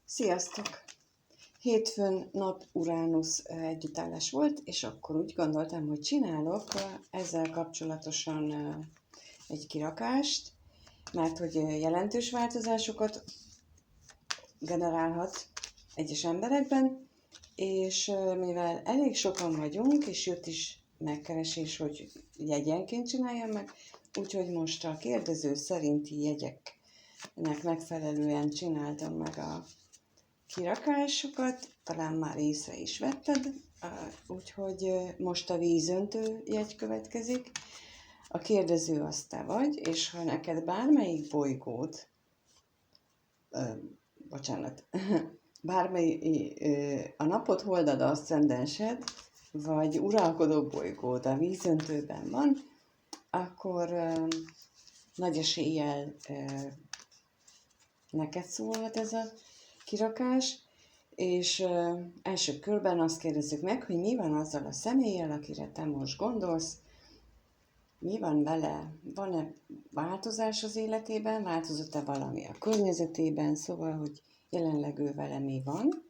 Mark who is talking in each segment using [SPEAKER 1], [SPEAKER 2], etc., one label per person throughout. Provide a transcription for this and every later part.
[SPEAKER 1] Sziasztok! Hétfőn nap Uránusz együttállás volt, és akkor úgy gondoltam, hogy csinálok ezzel kapcsolatosan egy kirakást, mert hogy jelentős változásokat generálhat egyes emberekben, és mivel elég sokan vagyunk, és jött is megkeresés, hogy jegyenként csináljam meg, úgyhogy most a kérdező szerinti jegyeknek megfelelően csináltam meg a kirakásokat, talán már észre is vetted, úgyhogy most a vízöntő jegy következik. A kérdező az te vagy, és ha neked bármelyik bolygód, a napod, holdad, aszcendensed, vagy uralkodó bolygód a vízöntőben van, akkor nagy eséllyel neked szólhat ez a kirakás, és első körben azt kérdezzük meg, hogy mi van azzal a személlyel, akire te most gondolsz, mi van vele, van-e változás az életében, változott-e valami a környezetében, szóval, hogy jelenleg ő vele mi van.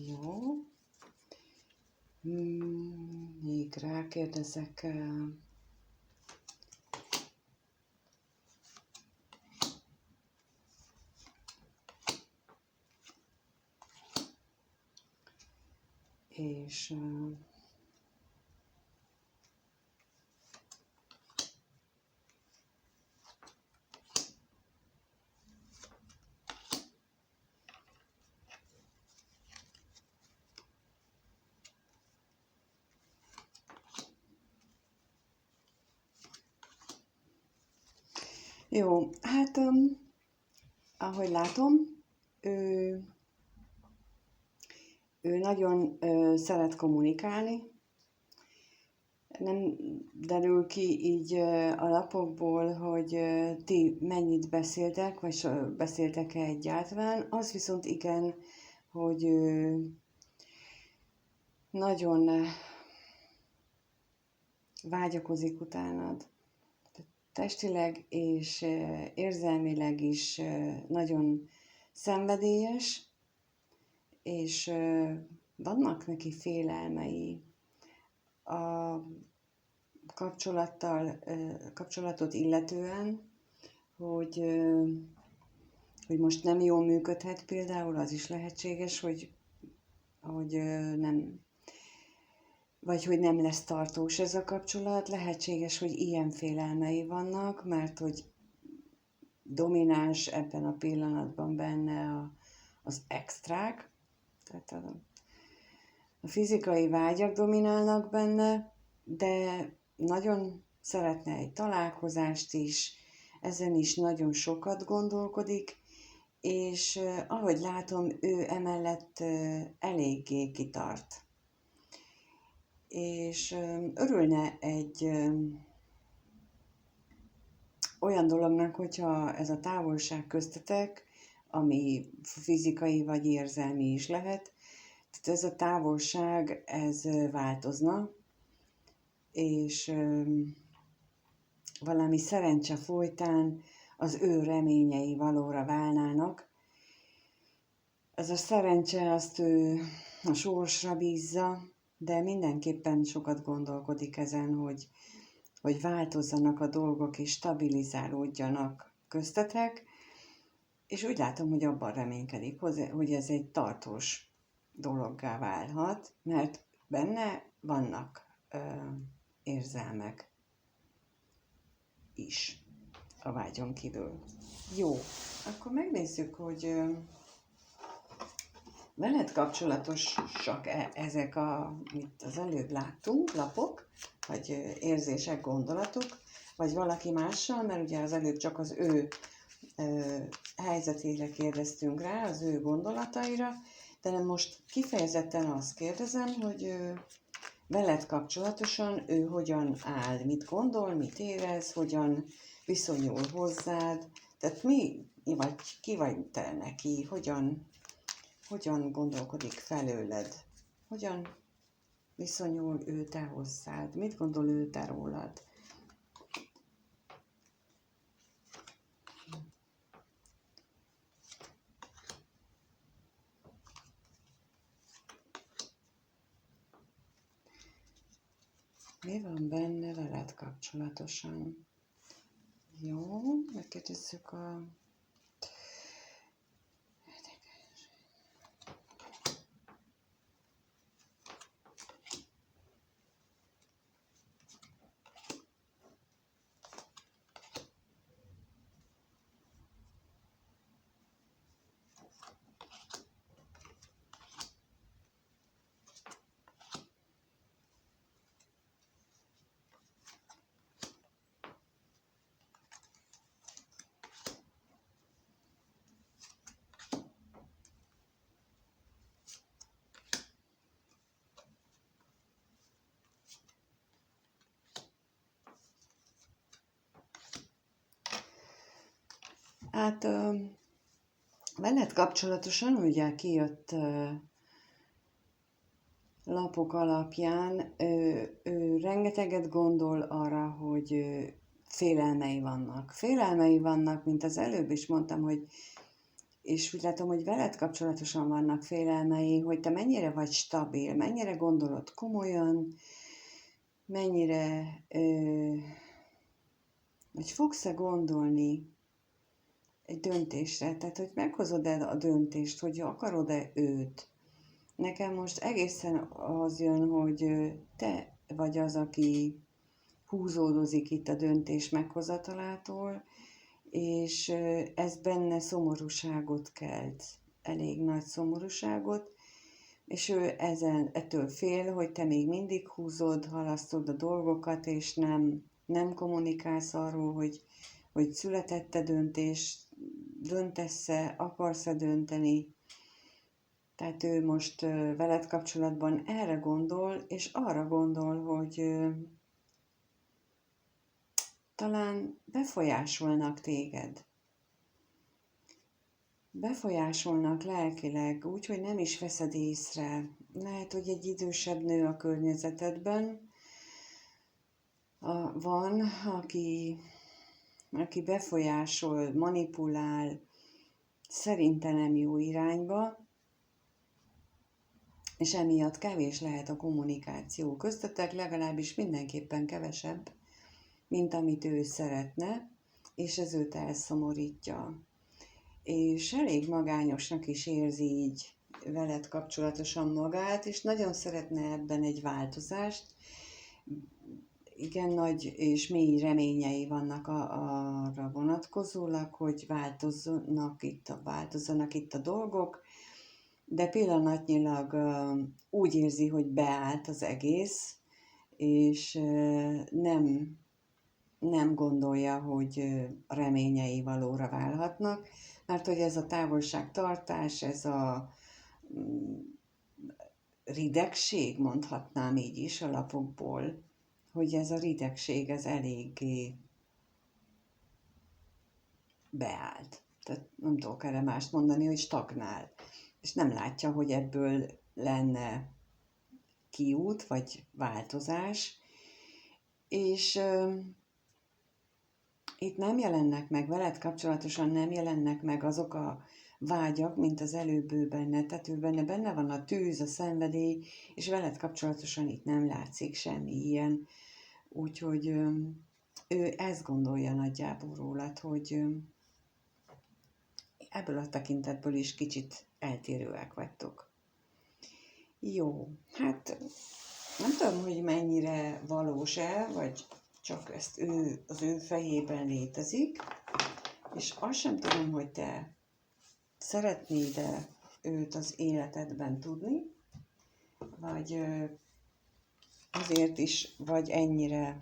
[SPEAKER 1] Jó. Még rákérdezek. És jó, hát ahogy látom, ő nagyon szeret kommunikálni. Nem derül ki így a lapokból, hogy ti mennyit beszéltek, vagy beszéltek-e egyáltalán. Az viszont igen, hogy nagyon vágyakozik utánad. Testileg és érzelmileg is nagyon szenvedélyes, és vannak neki félelmei a kapcsolatot illetően, hogy most nem jól működhet például, az is lehetséges, hogy nem, vagy hogy nem lesz tartós ez a kapcsolat, lehetséges, hogy ilyen félelmei vannak, mert hogy domináns ebben a pillanatban benne az extrák, tehát a fizikai vágyak dominálnak benne, de nagyon szeretne egy találkozást is, ezen is nagyon sokat gondolkodik, és ahogy látom, ő emellett eléggé kitart. És örülne egy olyan dolognak, hogyha ez a távolság köztetek, ami fizikai vagy érzelmi is lehet, tehát ez a távolság, ez változna, és valami szerencse folytán az ő reményei valóra válnának. Ez a szerencse, azt ő a sorsra bízza, de mindenképpen sokat gondolkodik ezen, hogy változzanak a dolgok és stabilizálódjanak köztetek, és úgy látom, hogy abban reménykedik, hogy ez egy tartós dologgá válhat, mert benne vannak érzelmek is a vágyon kívül. Jó, akkor megnézzük, hogy veled kapcsolatosak ezek, amit az előbb láttunk, lapok, vagy érzések, gondolatok, vagy valaki mással, mert ugye az előbb csak az ő helyzetére kérdeztünk rá, az ő gondolataira, de most kifejezetten azt kérdezem, hogy veled kapcsolatosan ő hogyan áll, mit gondol, mit érez, hogyan viszonyul hozzád, tehát mi vagy ki vagy te neki, hogyan gondolkodik felőled, hogyan viszonyul ő te hozzád, mit gondol ő te rólad. Mi van benne veled kapcsolatosan? Jó, megkérdezzük a... Hát veled kapcsolatosan ugye kijött lapok alapján, ő rengeteget gondol arra, hogy félelmei vannak. Félelmei vannak, mint az előbb is mondtam, hogy és úgy látom, hogy veled kapcsolatosan vannak félelmei, hogy te mennyire vagy stabil, mennyire gondolod komolyan, mennyire, hogy fogsz-e gondolni egy döntésre, tehát hogy meghozod-e a döntést, hogy akarod-e őt. Nekem most egészen az jön, hogy te vagy az, aki húzódozik itt a döntés meghozatalától, és ez benne szomorúságot kelt, elég nagy szomorúságot, és ő ettől fél, hogy te még mindig húzod, halasztod a dolgokat, és nem kommunikálsz arról, hogy született-e döntés, döntesz-e, akarsz-e dönteni. Tehát ő most veled kapcsolatban erre gondol, és arra gondol, hogy talán befolyásolnak téged. Befolyásolnak lelkileg, úgyhogy nem is veszed észre. Lehet, hogy egy idősebb nő a környezetedben van, aki befolyásol, manipulál, szerinte nem jó irányba, és emiatt kevés lehet a kommunikáció köztetek, legalábbis mindenképpen kevesebb, mint amit ő szeretne, és ez őt elszomorítja. És elég magányosnak is érzi így veled kapcsolatosan magát, és nagyon szeretne ebben egy változást. Igen nagy és mély reményei vannak arra vonatkozólag, hogy változzanak itt a dolgok, de pillanatnyilag úgy érzi, hogy beállt az egész, és nem gondolja, hogy a reményei valóra válhatnak, mert hogy ez a távolságtartás, ez a ridegség, mondhatnám így is a lapokból, hogy ez a ridegség, ez eléggé beállt. Tehát nem tudok erre mást mondani, hogy stagnál. És nem látja, hogy ebből lenne kiút, vagy változás. És itt nem jelennek meg, veled kapcsolatosan nem jelennek meg azok a vágyak, mint az előbb ő benne. Tehát ő benne van a tűz, a szenvedély, és veled kapcsolatosan itt nem látszik semmi ilyen. Úgyhogy ő ezt gondolja nagyjából rólad, hogy ebből a tekintetből is kicsit eltérőek vagytok. Jó, hát nem tudom, hogy mennyire valós-e, vagy csak ezt az ő fejében létezik, és azt sem tudom, hogy te szeretnéd-e őt az életedben tudni, vagy azért is vagy ennyire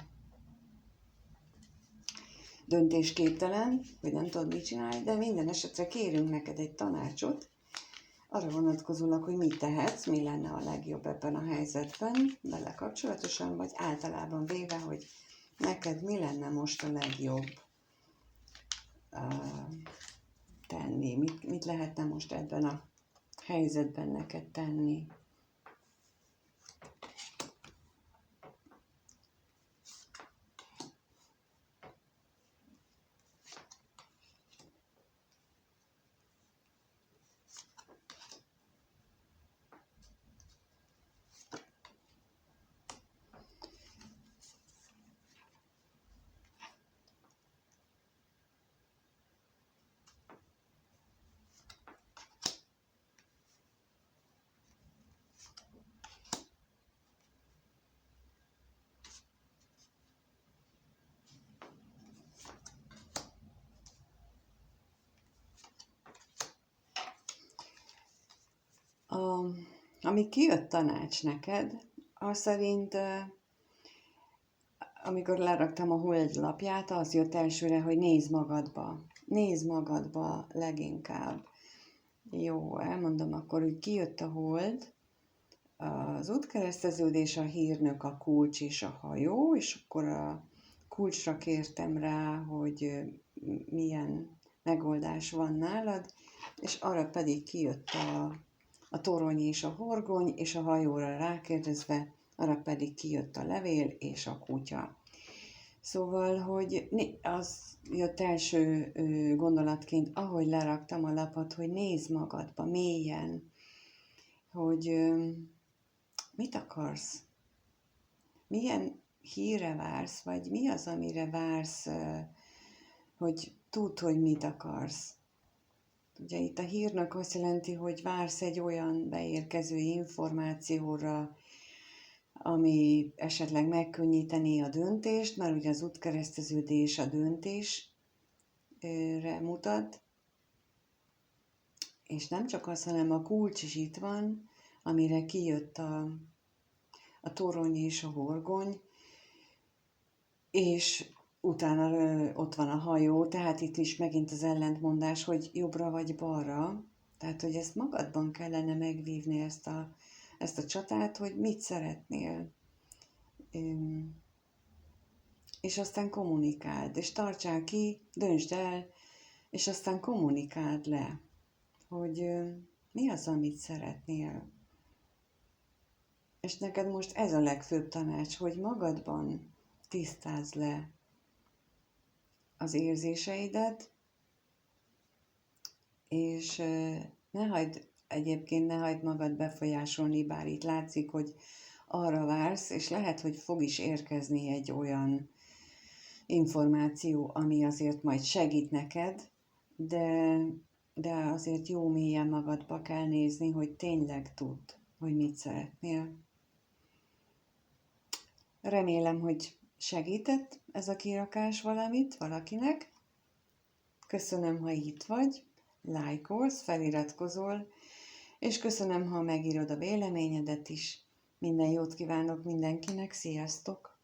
[SPEAKER 1] döntésképtelen, vagy nem tudod mit csinálni, de minden esetre kérünk neked egy tanácsot, arra vonatkozólag, hogy mit tehetsz, mi lenne a legjobb ebben a helyzetben, vele kapcsolatosan, vagy általában véve, hogy neked mi lenne most a legjobb tenni? Mit lehetne most ebben a helyzetben neked tenni? Ami kijött tanács neked, az szerint, amikor leraktam a hold lapját, az jött elsőre, hogy nézd magadba. Nézd magadba leginkább. Jó, elmondom akkor, hogy kijött a hold, az útkereszteződés, a hírnök, a kulcs és a hajó, és akkor a kulcsra kértem rá, hogy milyen megoldás van nálad, és arra pedig kijött a torony és a horgony, és a hajóra rákérdezve, arra pedig kijött a levél és a kutya. Szóval, hogy az jött első gondolatként, ahogy leraktam a lapot, hogy nézd magadba mélyen, hogy mit akarsz, milyen hírre vársz, vagy mi az, amire vársz, hogy tudd, hogy mit akarsz. Ugye itt a hírnök azt jelenti, hogy vársz egy olyan beérkező információra, ami esetleg megkönnyíteni a döntést, mert ugye az útkereszteződés a döntésre mutat, és nem csak az, hanem a kulcs is itt van, amire kijött a torony és a horgony, és utána ott van a hajó, tehát itt is megint az ellentmondás, hogy jobbra vagy balra, tehát hogy ezt magadban kellene megvívni, ezt a csatát, hogy mit szeretnél. És aztán kommunikáld, és tartsál ki, döntsd el, és aztán kommunikáld le, hogy mi az, amit szeretnél. És neked most ez a legfőbb tanács, hogy magadban tisztázd le az érzéseidet, és ne hagyd magad befolyásolni, bár itt látszik, hogy arra vársz, és lehet, hogy fog is érkezni egy olyan információ, ami azért majd segít neked, de azért jó mélyen magadba kell nézni, hogy tényleg tudd, hogy mit szeretnél. Remélem, hogy segített ez a kirakás valakinek. Köszönöm, ha itt vagy, lájkolsz, feliratkozol, és köszönöm, ha megírod a véleményedet is. Minden jót kívánok mindenkinek, sziasztok!